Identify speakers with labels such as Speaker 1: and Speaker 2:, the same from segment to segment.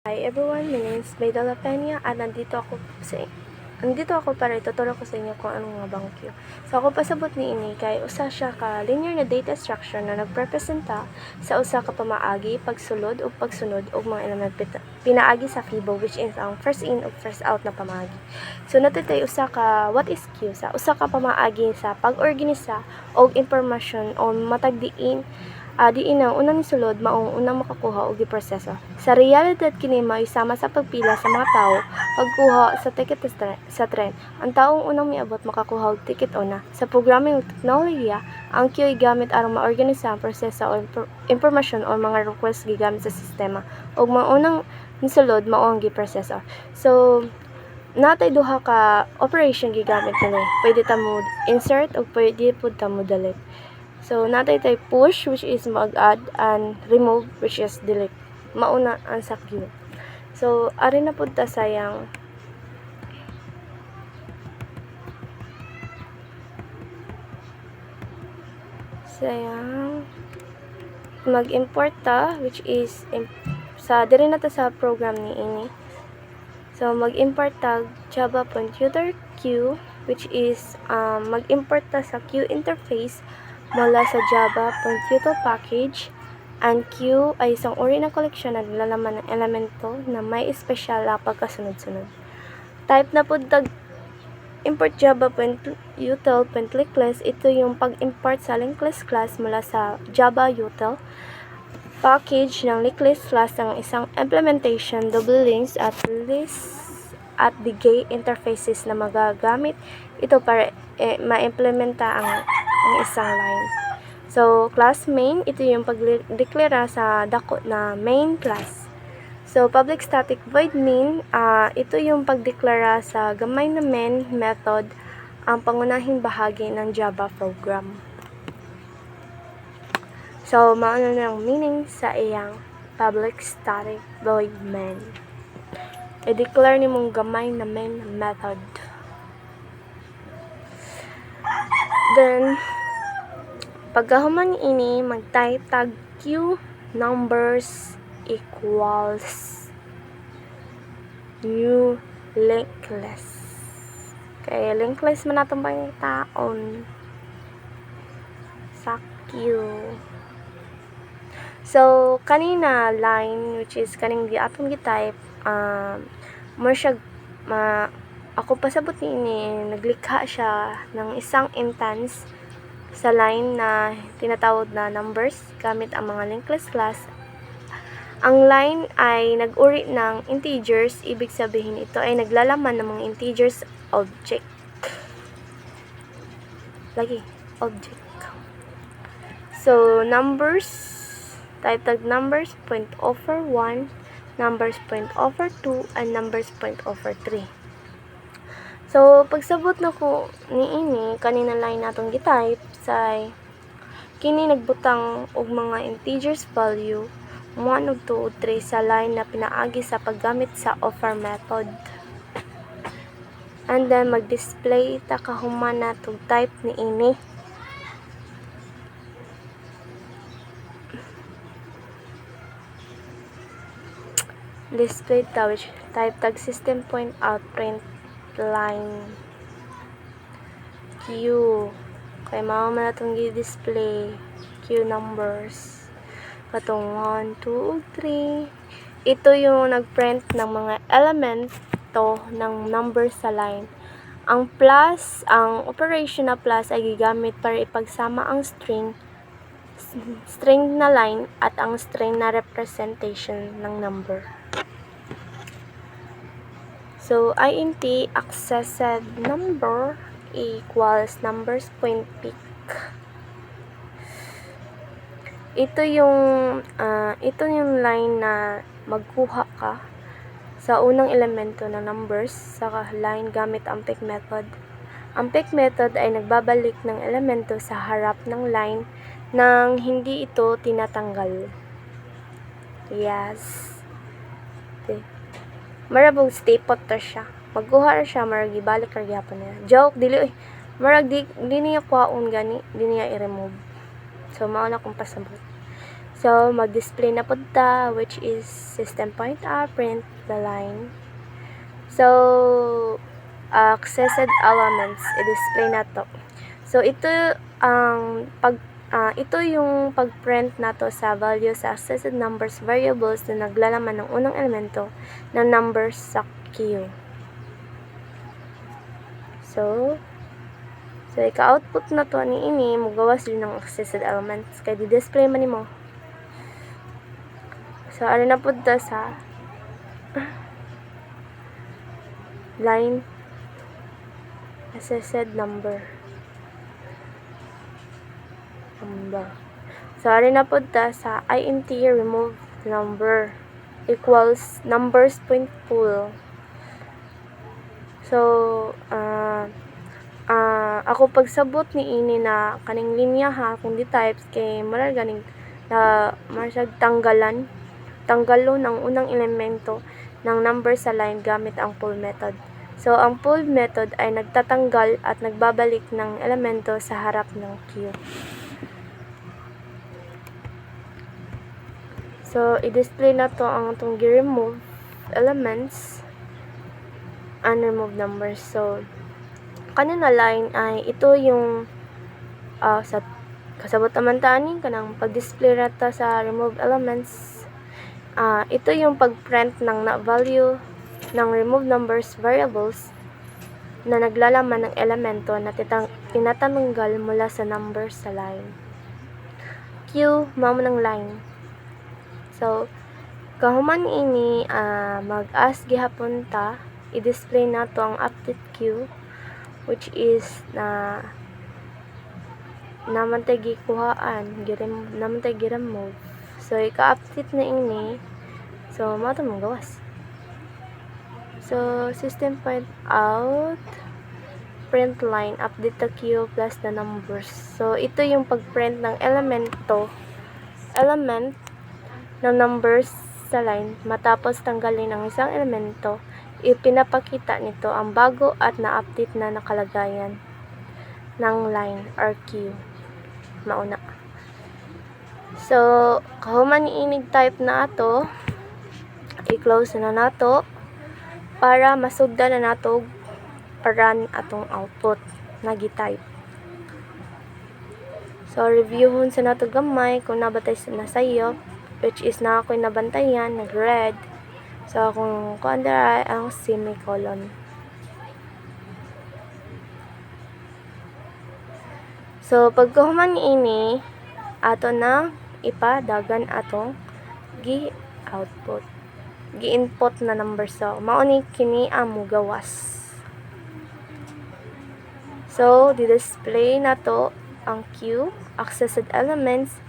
Speaker 1: Hi everyone, my name is Maydala Peña at nandito ako para ituturo ko sa inyo kung ano nga bang Q. So ako pasabot ni ini kay usa siya ka linear na data structure na nagrepresenta sa usa ka pamaagi, pagsulod o pagsunod og mga element pinaagi sa Fibo, which is ang first in o first out na pamaagi. So natay usa ka what is Q sa usa ka pamaagi sa pag-organisa og impormasyon o matag diin diin ang unang sulod maong unang makakuha og giproseso. Sa realidad kini maisama sa pagpila sa mga tawo pagkuha sa ticket sa tren. Ang taong unang miabot makakuha og ticket una. Sa programming ug teknolohiya, ang queue gamit aron maorganisa ang proseso o impormasyon o mga request gigamit sa sistema ug maunang nisulod mao ang giproseso. So natay duha ka operation gigamit nila. Pwede ta mo insert ug pwede pud ta mo delete. So, natay tay push, which is mag-add, and remove, which is delete. Mauna ang sa queue. So, ari na po ta sayang mag-import ta, which is diri na ta sa program ni ini. So, mag-import ta java.util which is mag-import ta sa queue interface mula sa java.util package. And queue ay isang uri ng koleksyon na nilalaman ng elemento na may espesyal na pagkasunod-sunod. Type na po import java.util.linklist. Ito yung pag-import sa linklist class mula sa java.util package ng linklist class ng isang implementation double links at the gate interfaces na magagamit ito para ma-implementa ang isang line. So, class main, ito yung pagdeklara sa dako na main class. So, public static void main, ito yung pagdeklara sa gamay na main method, ang pangunahing bahagi ng Java program. So, mauna na ang meaning sa iyang public static void main. I-declare ni mong gamay na main method. Then, pagkahuman ini, mag-type tag q numbers equals new linked list. Kaya linked list man natong taon sa q. So, kanina line, which is kaning di atong gi-type, more siya, ako pasabot ni ini, naglikha siya ng isang instance sa line na tinatawag na numbers gamit ang mga linked list class. Ang line ay nag-uri ng integers, ibig sabihin ito ay naglalaman ng mga integers object. Object. So, numbers, type tag numbers, point over 1, numbers, point over 2, and numbers, point over 3. So, pagsabot na ko ni ini, kanina line natong gi-type, say, kini nagbutang og mga integers value, 1 ug 2 ug 3 sa line na pinaagi sa paggamit sa offer method. And then, mag-display ta kahuman na itong type ni ini. Display ta, which type tag system point out print line q. Kaya mao man natong gi-display q numbers. Katong 1, 2, ug 3. Ito yung nag-print ng mga elemento ng number sa line. Ang plus, ang operation na plus ay gigamit para ipagsama ang string na line at ang string na representation ng number. So, int accessed number equals numbers point pick. Ito yung line na magkuha ka sa unang elemento ng numbers sa line gamit ang pick method. Ang pick method ay nagbabalik ng elemento sa harap ng line nang hindi ito tinatanggal. Yes. Okay. Marabog stay put ta siya. Magkuha ra siya, marag ibalik ra gyapon niya. Joke, dili marag di niya kuhaon gani, di niya i-remove. So, mao na kong pasabot. So mag-display na pud ta, which is system point print the line. So accessed elements i-display na to. So ito ang ito yung pag-print nato sa value sa accessed numbers variables na naglalaman ng unang elemento ng numbers sa queue. So ika-output na to ni ini mugawas din ng accessed elements kay di-display man nimo. So ari na pud ta sa line accessed number. So ari na pud ta sa int remove number equals numbers point pool. So ako pagsabot ni ini na kaning linya ha kung di types kay mura ganing na marsag tanggalo ng unang elemento ng number sa line gamit ang pull method. So ang pull method ay nagtatanggal at nagbabalik ng elemento sa harap ng queue. So i-display na to ang atong gi-remove elements and remove numbers. So kanina line ay ito yung sa kasabot naman tani kanang pag-display rata sa remove elements. Ito yung pag-print ng value ng remove numbers variables na naglalaman ng elemento na tinatanggal mula sa numbers sa line. Queue mao ng line. So kahuman ini mag-as gihapon ta i-display na to ang update queue, which is naman tayo gikuhaan, naman tayo gi-remove. So ika-update na ini. So mao to mong gawas. So system point out print line update the queue plus the numbers. So ito yung pag-print ng element ng numbers sa line matapos tanggalin ang isang elemento. Ipinapakita nito ang bago at na-update na nakalagayan ng line or queue. Mauna. So kahuman ni inig type na ato, i-close na nato para masugda na nato run atong output na gi-type. So reviewon sa nato gamay kung nabatay na sayo, which is na ako'y nabantayan, nag-red. So kung kuandara ang semicolon. So pagkahuman ini ato na ipadagan atong gi-output, gi-input na number. So mao ni kini ang mugawas. So di-display na to ang queue, accessed elements,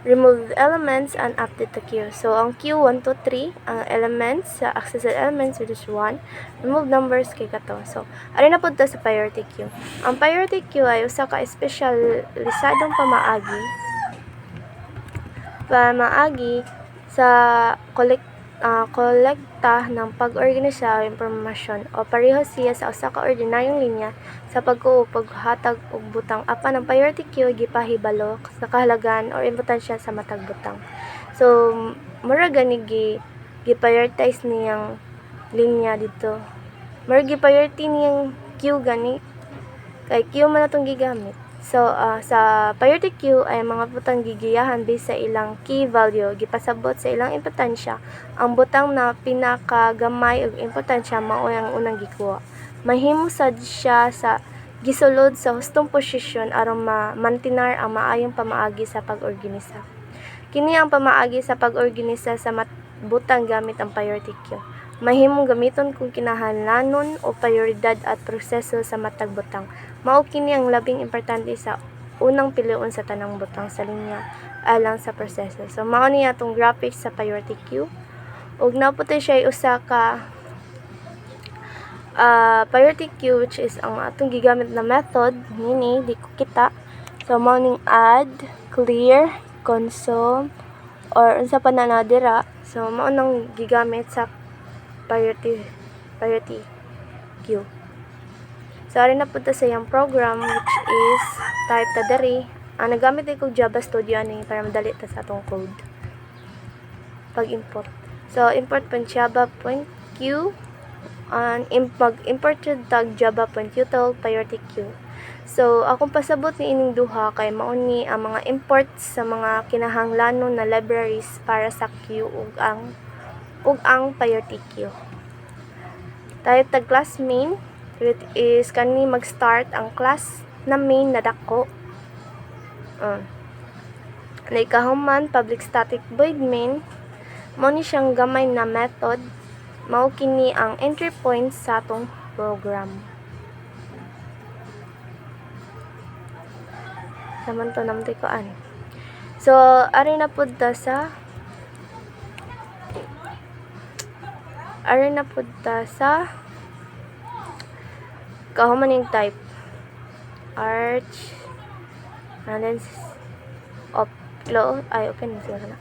Speaker 1: remove elements, and update the queue. So ang queue 1, 2, 3, ang elements sa accessed elements which is 1, remove numbers kay kato. So ari na pud ta sa priority queue. Ang priority queue ay usa ka espesyalisadong pamaagi sa kolekta ng pag-organisa o impormasyon o pareho siya sa usa ka ordinaryong linya sa paghatag og butang apan ang priority queue gipahibalo sa kahalagahan o importansya sa matag butang. So mura gani gi-prioritize niyang linya dito. Mura gi-priority niyang queue gani kay queue man atong gigamit. So sa priority queue ay mga butang gigiyahan based sa ilang key value, gipasabot sa ilang importansya. Ang butang na pinakagamay og importansya mao ang unang gikuha. Mahimo sad siya sa gisulod sa hustong posisyon aron mantinar ang maayong pamaagi sa pag-organisa. Kini ang pamaagi sa pag-organisa sa butang gamit ang priority queue. Mahimong gamiton kung kinahanglanon o prioridad at proseso sa matag butang. Mao kini ang labing importante sa unang pilion sa tanang butang sa linya alang sa proseso. So mao ni atong graphics sa priority queue. Ug naputi siya usa ka priority queue, which is ang atong gigamit na method nini di ko kita. So mao ning add, clear, consume, or unsa pa na dira. So mao nang gigamit sa priority queue. So ari na pud ta sa iyang program, which is type ta diri nagamit din ko Java Studio ani para madali ta sa atong code pag import. So import pang java.q and pag-import jud tag java.util priority queue. So akong pasabot ni ining duha kay mao ni ang mga imports sa mga kinahanglanon na libraries para sa queue ug ang priority queue. Tayo tag class main, which is kani mag-start ang class na main na dako. Naikahuman public static void main, mao ni siyang gamay na method, mao kini ang entry point sa atong program. Naman to namti ko ani. So ari na pud ta sa kahuman yung type arch and then open sila na.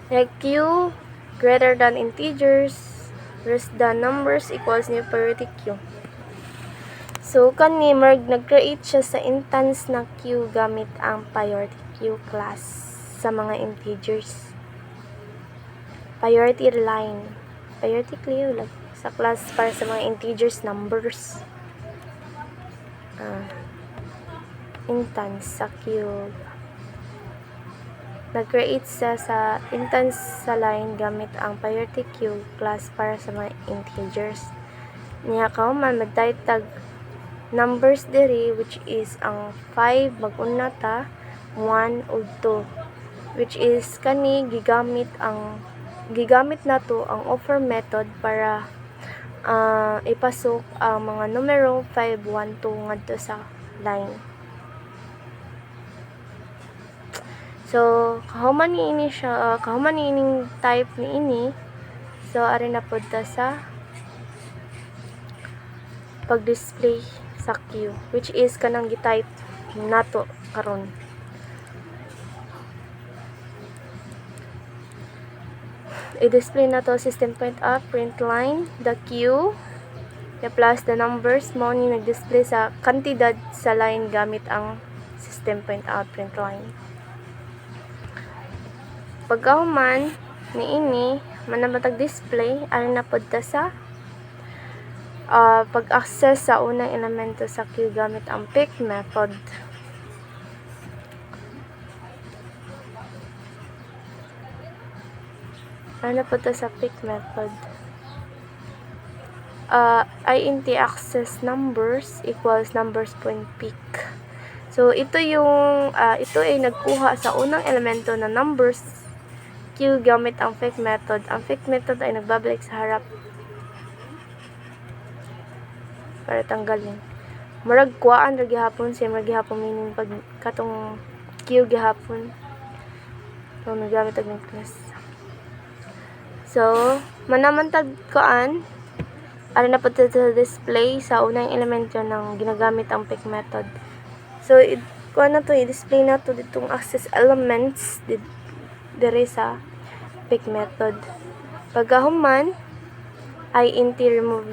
Speaker 1: Like q greater than integers less than numbers equals new priority queue. So kani nag-create siya sa instance na queue gamit ang priority queue class sa mga integers. Priority line, priority queue like sa class para sa mga integers numbers. Instance sa queue. Nag-create siya sa instance sa line gamit ang priority queue class para sa mga integers. Niya kauman mag-type tag numbers diri, which is ang 5 mag-una ta 1 ug 2, which is kani gigamit nato ang offer method para ipasok ang mga numero 5 1 2 ngadto sa line. So kahuman ni ining type ni ini. So ari na pud ta sa pag-display sa queue, which is kanang gi-type nato karon. I-display na to system point up print line the queue plus the numbers, mo ni nag-display sa kantidad sa line gamit ang system point out print line. Pagkahuman ni ini manamatag display ari na pud ta sa pag-access sa unang elemento sa queue gamit ang pick method. Ano po ito sa pick method? int access numbers equals numbers.pick. So ito yung ito ay nagkuha sa unang elemento na numbers queue gamit ang pick method. Ang pick method ay nagbabalik sa harap para tanggalin. Murag kuhaan ra gihapon siya, gihapon meaning pag katong queue gihapon. So nagamit og ng class. So, manamantag koan, ari na po sa display sa unang elemento ng ginagamit ang pick method. So, kuan na to, i-display na to ditong access elements dire sa pick method. Pagkahuman, int remove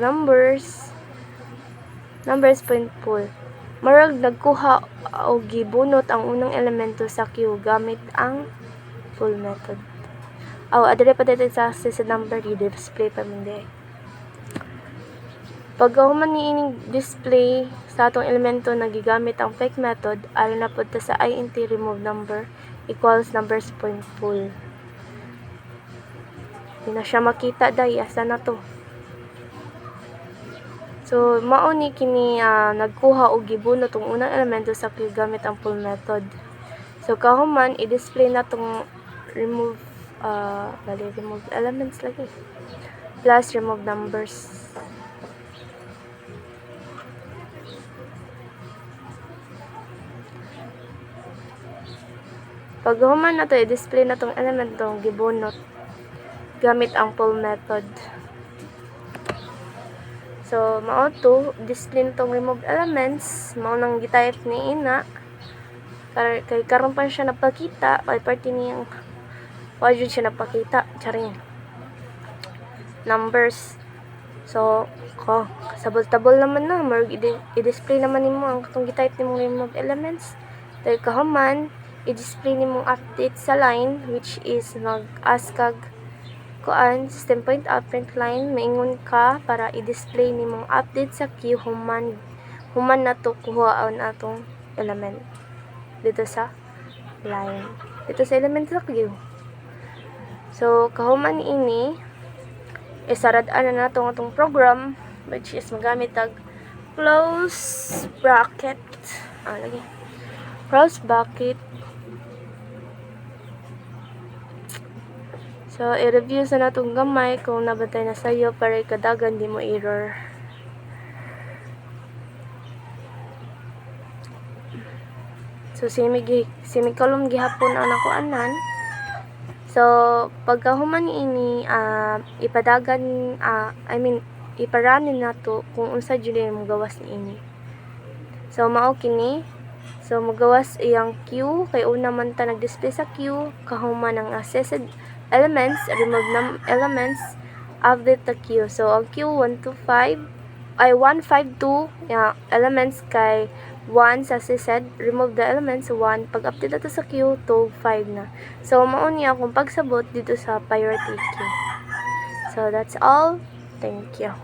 Speaker 1: numbers.pull. Marag nagkuha o gibunot ang unang elemento sa queue gamit ang pull method. Adire pa dito sa access number, i-display pa mindi. Pagkahuman ni ining display sa atong elemento na gigamit ang pick method, ari na pud ta sa int remove number equals numbers.pull. Di na siya makita day, asa na to. So mao ni kini nagkuha og gibunot ang unang elemento sa queue gamit ang pull method. So kahuman i-display na tong remove elements lagi plus remove numbers. Pag human na to, i-display na tong element tong gibunot gamit ang pull method. So mao to display tong remove elements, mao nang gi-type ni ina kay karon pa siya napakita kay parte niyang wajud siya napakita charing numbers. So, sabol-tabol naman na, i-display naman nimo ang katong gi-type nimo remove elements. Dahil kahuman, i-display nimo update sa line, which is mag-ask kag kuan system point out print line, maingon ka para i-display nimong update sa queue human na to kuhaon atong element dito sa line, dito sa element sa queue. So, kahuman ini, isarad-an na nato atong program, which is magamit tag close bracket. Lagi. Close bracket. So, i-review sa natong gamay kung nabantay na sa'yo para ikadagan di mo error. So, semicolon gihapon ang nakuanan. So, pagkahuman ini, ipadagan, iparanin na to kung unsa dyan yung magawas ni ini. So, mao kini. So, magawas iyang queue, kay una man ta nag-display sa queue, kahuman ang accessed elements, remove ng elements, update the queue. So, ang queue 152, elements kay 1 sa accessed, remove the elements 1, pag-update nato sa queue to 5 na. So, mao niya akong pagsabot dito sa priority queue. So, that's all. Thank you.